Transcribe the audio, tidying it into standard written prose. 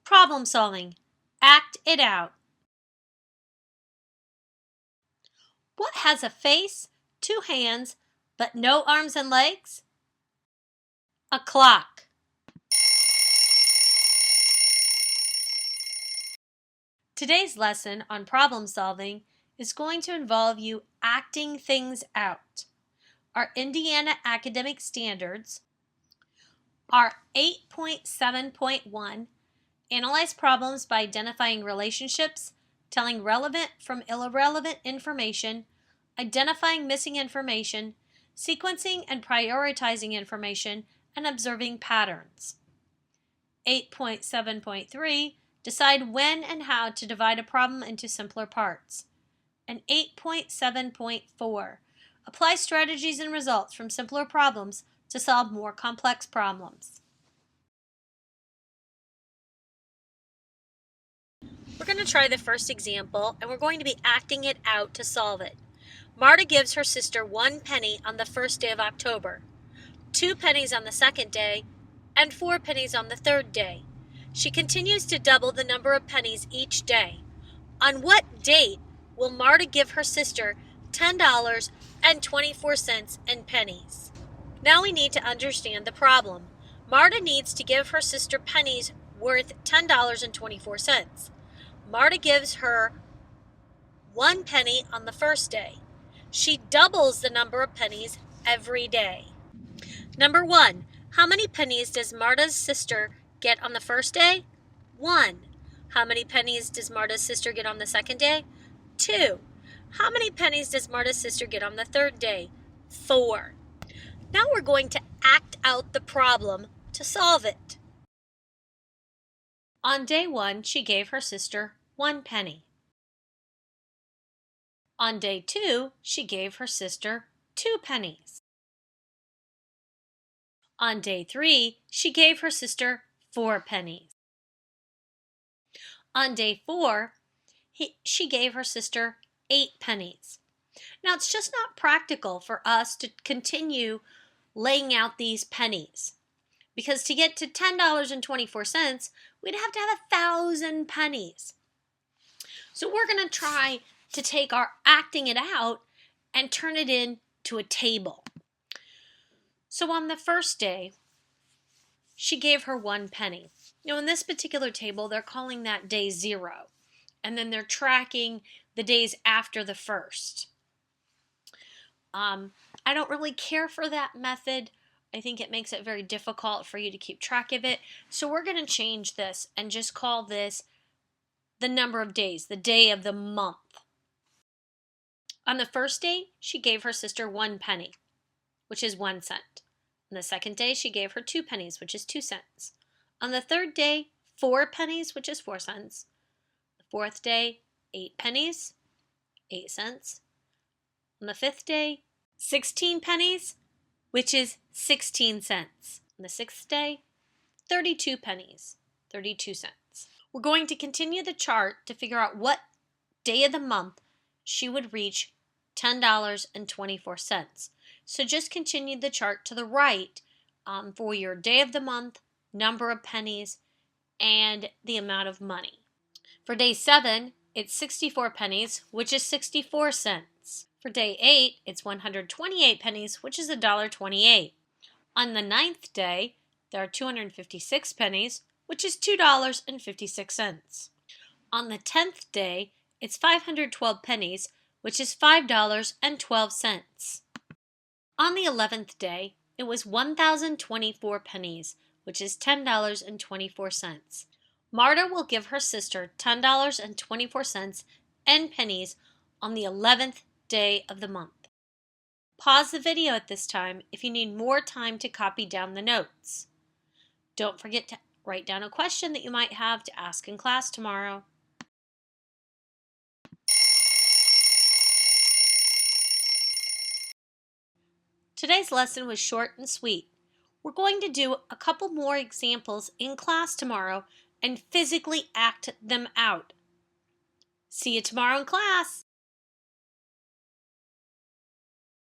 Problem solving. Act it out. What has a face, two hands, but no arms and legs? A clock. Today's lesson on problem solving is going to involve you acting things out. Our Indiana Academic Standards are 8.7.1, analyze problems by identifying relationships, telling relevant from irrelevant information, identifying missing information, sequencing and prioritizing information, and observing patterns. 8.7.3, decide when and how to divide a problem into simpler parts. And 8.7.4, apply strategies and results from simpler problems to solve more complex problems. We're going to try the first example, and we're going to be acting it out to solve it. Marta gives her sister 1 penny on the first day of October, 2 pennies on the second day, and 4 pennies on the third day. She continues to double the number of pennies each day. On what date will Marta give her sister $10.24 in pennies? Now we need to understand the problem. Marta needs to give her sister pennies worth $10.24. Marta gives her 1 penny on the first day. She doubles the number of pennies every day. Number 1, how many pennies does Marta's sister get on the first day? 1. How many pennies does Marta's sister get on the second day? 2. How many pennies does Marta's sister get on the third day? 4. Now we're going to act out the problem to solve it. On day 1, she gave her sister 1 penny. On day 2, she gave her sister 2 pennies. On day 3, she gave her sister 4 pennies. On day 4, she gave her sister 8 pennies. Now, it's just not practical for us to continue laying out these pennies, because to get to $10.24, we'd have to have 1,000 pennies. So we're going to try to take our acting it out and turn it into a table. So on the first day, she gave her 1 penny. Now in this particular table, they're calling that day 0. And then they're tracking the days after the first. I don't really care for that method. I think it makes it very difficult for you to keep track of it. So we're going to change this and just call this the number of days, the day of the month. On the first day, she gave her sister 1 penny, which is 1 cent. On the second day, she gave her 2 pennies, which is 2 cents. On the third day, 4 pennies, which is 4 cents. The fourth day, 8 pennies, 8 cents. On the fifth day, 16 pennies, which is 16 cents. On the sixth day, 32 pennies, 32 cents. We're going to continue the chart to figure out what day of the month she would reach $10.24. So just continue the chart to the right for your day of the month, number of pennies, and the amount of money. For day 7, it's 64 pennies, which is 64 cents. For day 8, it's 128 pennies, which is $1.28. On the 9th day, there are 256 pennies, which is $2.56. On the 10th day, it's 512 pennies, which is $5.12. On the 11th day, it was 1,024 pennies, which is $10.24. Marta will give her sister $10.24 in pennies on the 11th day of the month. Pause the video at this time if you need more time to copy down the notes. Don't forget to write down a question that you might have to ask in class tomorrow. Today's lesson was short and sweet. We're going to do a couple more examples in class tomorrow and physically act them out. See you tomorrow in class.